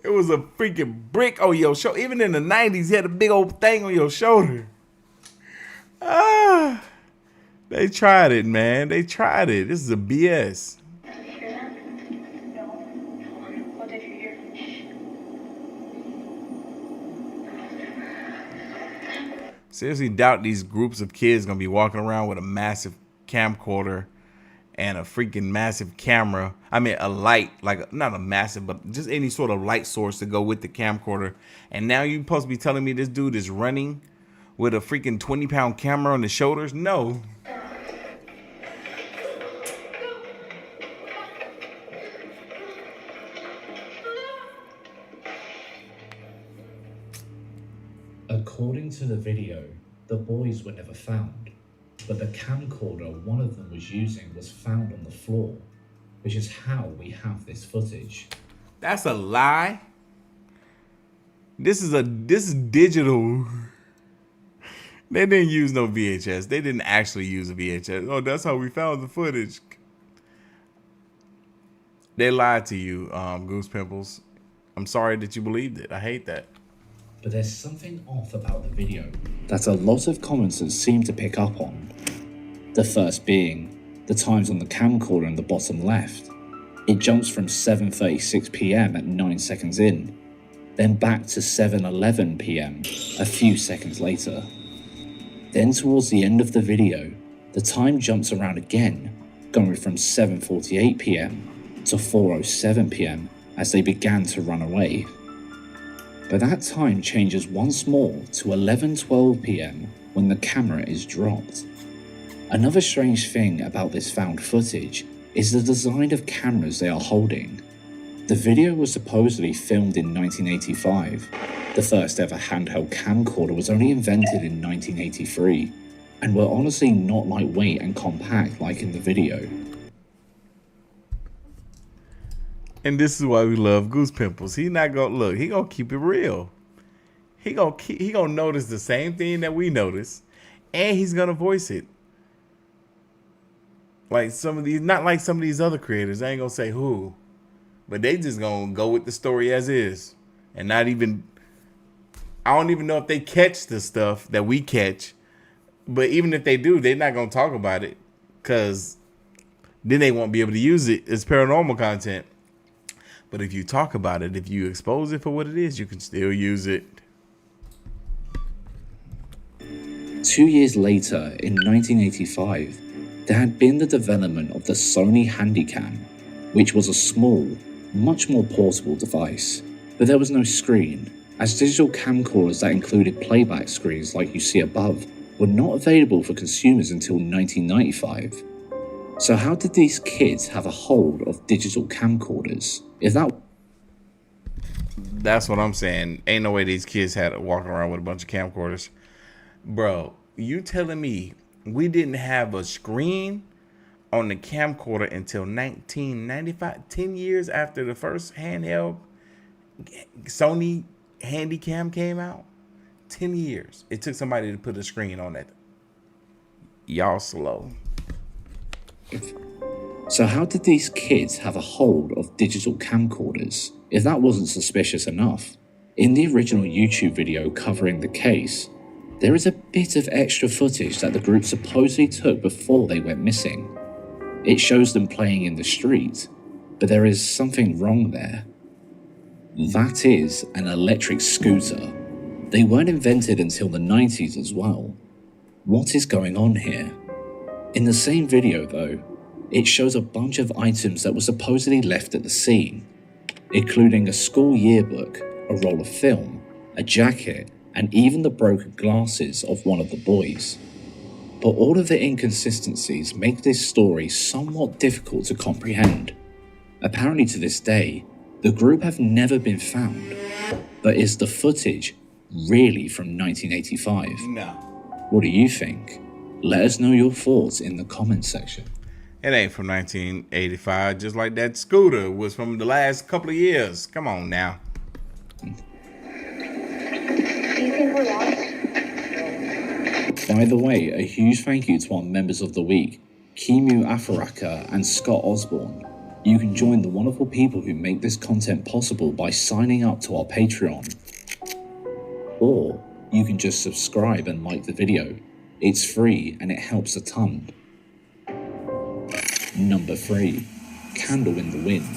It was a freaking brick on your shoulder. Even in the 90s, you had a big old thing on your shoulder. They tried it, man. They tried it. This is a BS. Did you hear that? No. What did you hear? Seriously doubt these groups of kids gonna be walking around with a massive camcorder and a freaking massive camera. I mean, a light, like not a massive, but just any sort of light source to go with the camcorder. And now you supposed to be telling me this dude is running with a freaking 20-pound camera on his shoulders? No. According to the video, the boys were never found, but the camcorder one of them was using was found on the floor, which is how we have this footage. That's a lie. This is digital. They didn't use no VHS. They didn't actually use a VHS. Oh, that's how we found the footage. They lied to you, Goose Pimples. I'm sorry that you believed it. I hate that. But there's something off about the video that a lot of commenters seem to pick up on. The first being the times on the camcorder in the bottom left. It jumps from 7:36 p.m. at 9 seconds in, then back to 7:11 p.m. a few seconds later. Then towards the end of the video, the time jumps around again, going from 7:48 p.m. to 4:07 p.m. as they began to run away. But that time changes once more to 11:12 p.m. when the camera is dropped. Another strange thing about this found footage is the design of cameras they are holding. The video was supposedly filmed in 1985. The first ever handheld camcorder was only invented in 1983, and were honestly not lightweight and compact like in the video. And this is why we love Goose Pimples. He not gonna look. He gonna keep it real. He gonna notice the same thing that we notice, and he's gonna voice it. Like not like some of these other creators. I ain't gonna say who, but they just gonna go with the story as is, and not even. I don't even know if they catch the stuff that we catch, but even if they do, they're not gonna talk about it, cause then they won't be able to use it as paranormal content. But if you talk about it, if you expose it for what it is, you can still use it. 2 years later, in 1985, there had been the development of the Sony Handycam, which was a small, much more portable device. But there was no screen, as digital camcorders that included playback screens like you see above were not available for consumers until 1995. So how did these kids have a hold of digital camcorders? That's what I'm saying. Ain't no way these kids had to walk around with a bunch of camcorders. Bro, you telling me we didn't have a screen on the camcorder until 1995, 10 years after the first handheld Sony Handycam came out? 10 years. It took somebody to put a screen on that. Y'all slow. So how did these kids have a hold of digital camcorders, if that wasn't suspicious enough? In the original YouTube video covering the case, there is a bit of extra footage that the group supposedly took before they went missing. It shows them playing in the street, but there is something wrong there. That is an electric scooter. They weren't invented until the 90s as well. What is going on here? In the same video though, it shows a bunch of items that were supposedly left at the scene, including a school yearbook, a roll of film, a jacket, and even the broken glasses of one of the boys. But all of the inconsistencies make this story somewhat difficult to comprehend. Apparently to this day, the group have never been found, but is the footage really from 1985? No. What do you think? Let us know your thoughts in the comments section. It ain't from 1985, just like that scooter was from the last couple of years. Come on now. Do you think we're lost? By the way, a huge thank you to our members of the week, Kimu Afaraka and Scott Osborne. You can join the wonderful people who make this content possible by signing up to our Patreon. Or you can just subscribe and like the video. It's free and it helps a ton. Number 3. Candle in the Wind.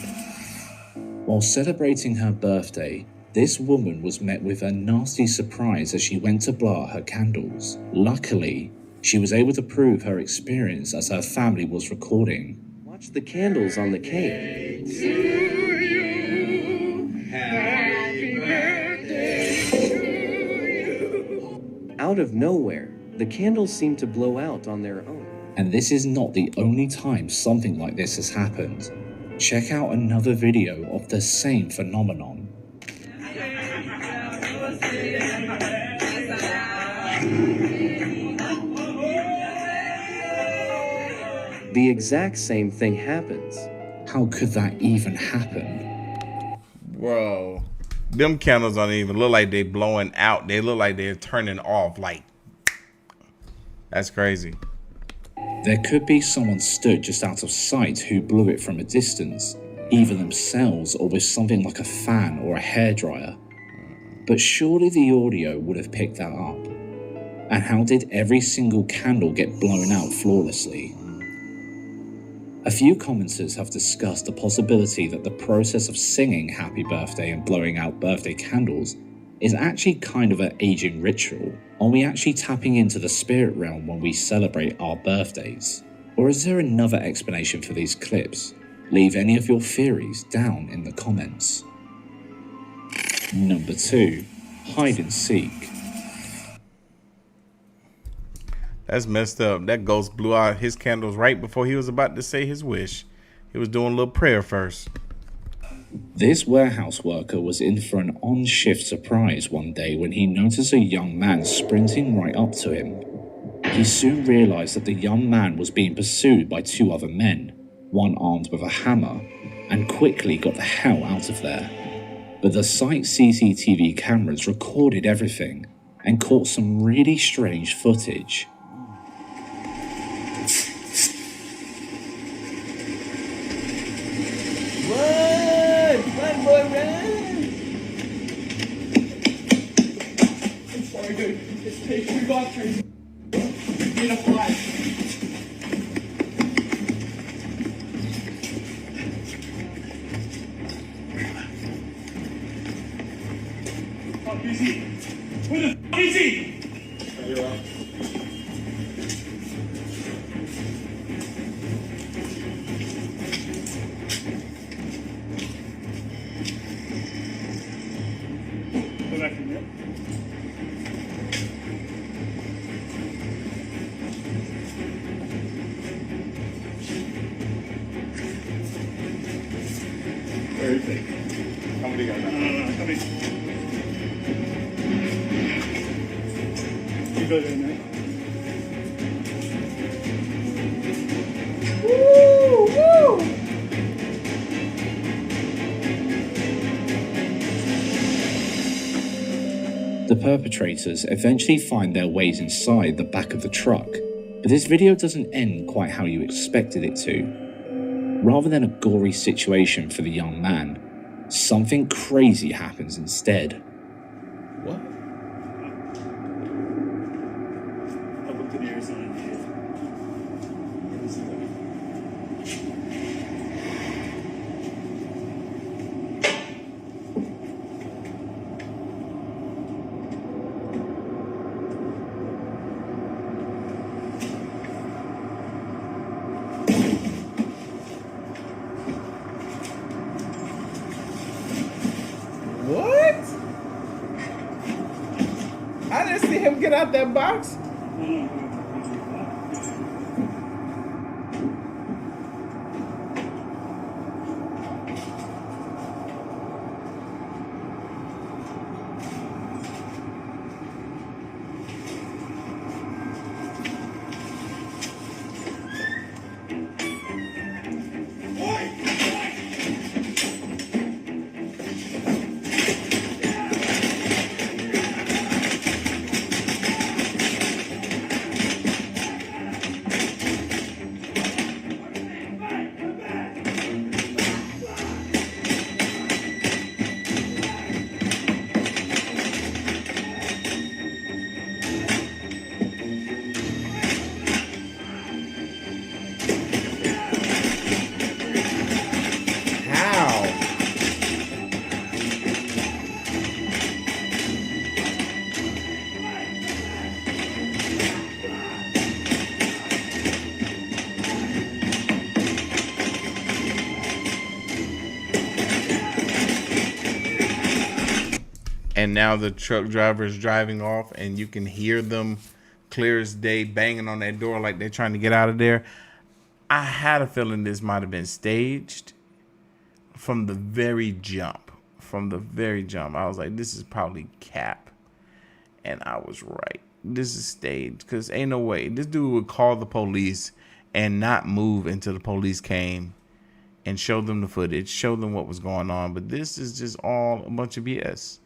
While celebrating her birthday, this woman was met with a nasty surprise as she went to blow out her candles. Luckily, she was able to prove her experience as her family was recording. Watch the candles on the cake. Happy birthday to you. Out of nowhere, the candles seem to blow out on their own. And this is not the only time something like this has happened. Check out another video of the same phenomenon. The exact same thing happens. How could that even happen? Bro, them candles don't even look like they blowing out. They look like they're turning off. Like, that's crazy. There could be someone stood just out of sight who blew it from a distance, either themselves or with something like a fan or a hairdryer. But surely the audio would have picked that up. And how did every single candle get blown out flawlessly? A few commenters have discussed the possibility that the process of singing happy birthday and blowing out birthday candles is actually kind of an aging ritual. Are we actually tapping into the spirit realm when we celebrate our birthdays? Or is there another explanation for these clips? Leave any of your theories down in the comments. Number 2. Hide and seek. That's messed up. That ghost blew out his candles right before he was about to say his wish. He was doing a little prayer first. This warehouse worker was in for an on-shift surprise one day when he noticed a young man sprinting right up to him. He soon realized that the young man was being pursued by 2 other men, one armed with a hammer, and quickly got the hell out of there. But the site CCTV cameras recorded everything and caught some really strange footage. Run, boy, run! I'm sorry, dude. It's page 2 doctrine. Being a fly. Is he? Where the f is he? Go back in there. Where is he? How many guys? No, come in. You go there, mate. Woo! Woo! The perpetrators eventually find their ways inside the back of the truck, But this video doesn't end quite how you expected it to. Rather than a gory situation for the young man, something crazy happens instead. What? I'll look to the other side. What? I didn't see him get out that box. And now the truck driver is driving off, and you can hear them clear as day banging on that door like they're trying to get out of there. I had a feeling this might have been staged from the very jump. From the very jump, I was like, this is probably cap. And I was right. This is staged, because ain't no way. This dude would call the police and not move until the police came and showed them the footage, showed them what was going on. But this is just all a bunch of BS.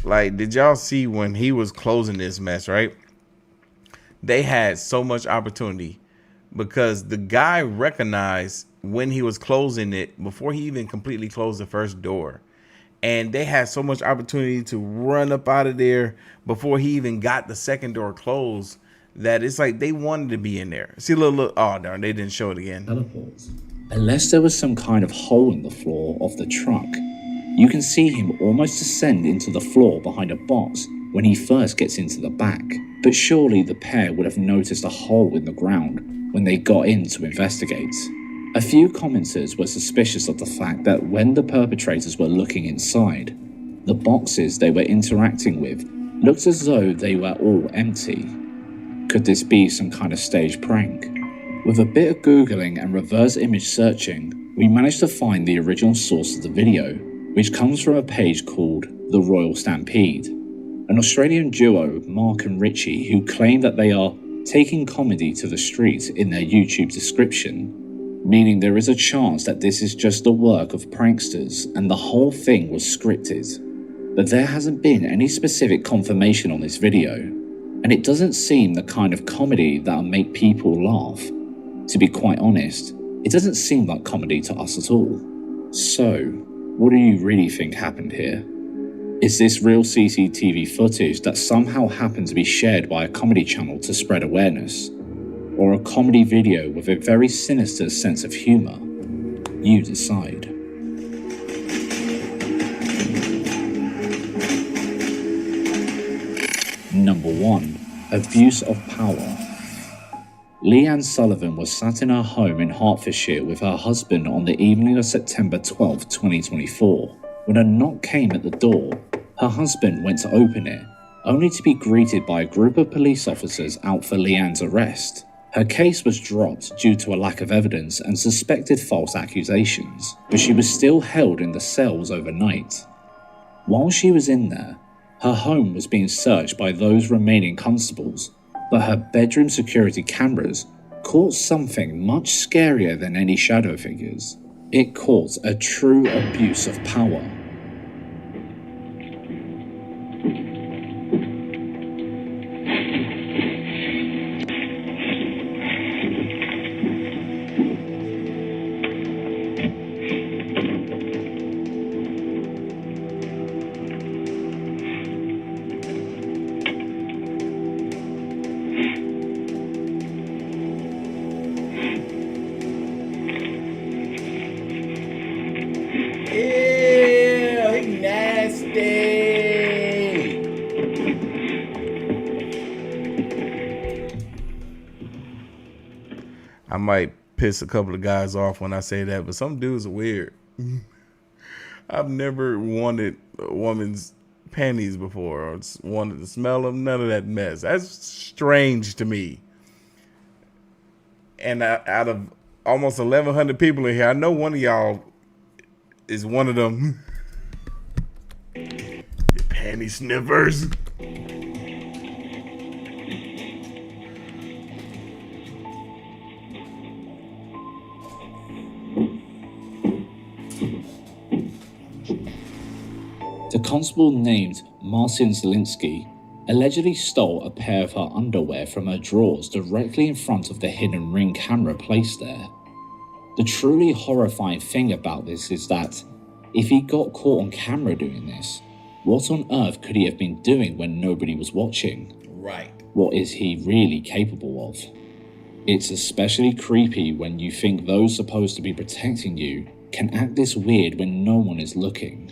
Like, did y'all see when he was closing this mess, right? They had so much opportunity because the guy recognized when he was closing it before he even completely closed the first door. And they had so much opportunity to run up out of there before he even got the second door closed that it's like they wanted to be in there. See, look, oh, darn, they didn't show it again. Teleports. Unless there was some kind of hole in the floor of the truck, you can see him almost descend into the floor behind a box when he first gets into the back. But surely the pair would have noticed a hole in the ground when they got in to investigate. A few commenters were suspicious of the fact that when the perpetrators were looking inside, the boxes they were interacting with looked as though they were all empty. Could this be some kind of staged prank? With a bit of Googling and reverse image searching, we managed to find the original source of the video, which comes from a page called The Royal Stampede, an Australian duo, Mark and Richie, who claim that they are taking comedy to the streets in their YouTube description, meaning there is a chance that this is just the work of pranksters and the whole thing was scripted. But there hasn't been any specific confirmation on this video, and it doesn't seem the kind of comedy that'll make people laugh. To be quite honest, it doesn't seem like comedy to us at all. So, what do you really think happened here? Is this real CCTV footage that somehow happened to be shared by a comedy channel to spread awareness? Or a comedy video with a very sinister sense of humour? You decide. Number 1. Abuse of power. Leanne Sullivan was sat in her home in Hertfordshire with her husband on the evening of September 12, 2024. When a knock came at the door, her husband went to open it, only to be greeted by a group of police officers out for Leanne's arrest. Her case was dropped due to a lack of evidence and suspected false accusations, but she was still held in the cells overnight. While she was in there, her home was being searched by those remaining constables, but her bedroom security cameras caught something much scarier than any shadow figures. It caused a true abuse of power. I might piss a couple of guys off when I say that, but some dudes are weird. I've never wanted a woman's panties before or wanted to smell them. None of that mess. That's strange to me. And out of almost 1,100 people in here, I know one of y'all is one of them. You panty sniffers. The constable named Marcin Zielinski allegedly stole a pair of her underwear from her drawers directly in front of the hidden Ring camera placed there. The truly horrifying thing about this is that if he got caught on camera doing this, what on earth could he have been doing when nobody was watching? Right. What is he really capable of? It's especially creepy when you think those supposed to be protecting you can act this weird when no one is looking.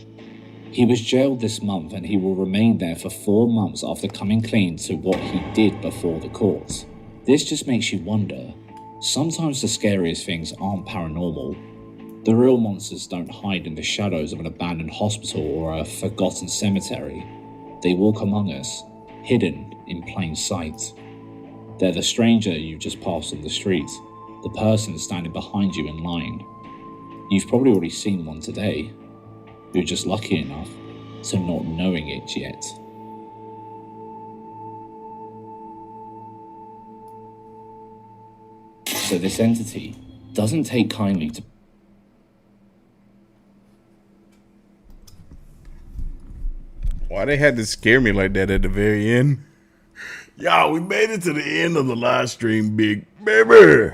He was jailed this month and he will remain there for 4 months after coming clean to what he did before the courts. This just makes you wonder. Sometimes the scariest things aren't paranormal. The real monsters don't hide in the shadows of an abandoned hospital or a forgotten cemetery. They walk among us, hidden in plain sight. They're the stranger you just passed on the street, the person standing behind you in line. You've probably already seen one today. You're just lucky enough to not knowing it yet. So this entity doesn't take kindly to... Why they had to scare me like that at the very end? Y'all, we made it to the end of the live stream, big baby.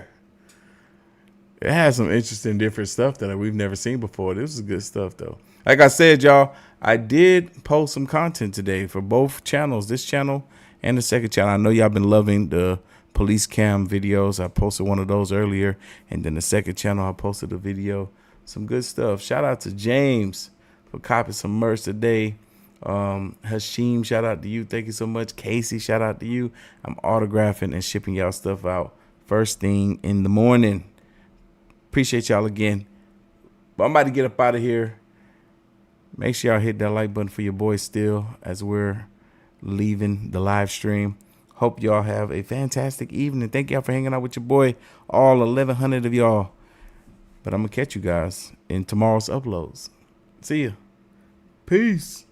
It has some interesting different stuff that we've never seen before. This is good stuff though. Like I said, y'all, I did post some content today for both channels, this channel and the second channel. I know y'all been loving the police cam videos. I posted one of those earlier. And then the second channel, I posted a video. Some good stuff. Shout out to James for copying some merch today. Hashim, shout out to you. Thank you so much. Casey, shout out to you. I'm autographing and shipping y'all stuff out first thing in the morning. Appreciate y'all again. But I'm about to get up out of here. Make sure y'all hit that like button for your boy still as we're leaving the live stream. Hope y'all have a fantastic evening. Thank y'all for hanging out with your boy, all 1,100 of y'all. But I'm going to catch you guys in tomorrow's uploads. See ya. Peace.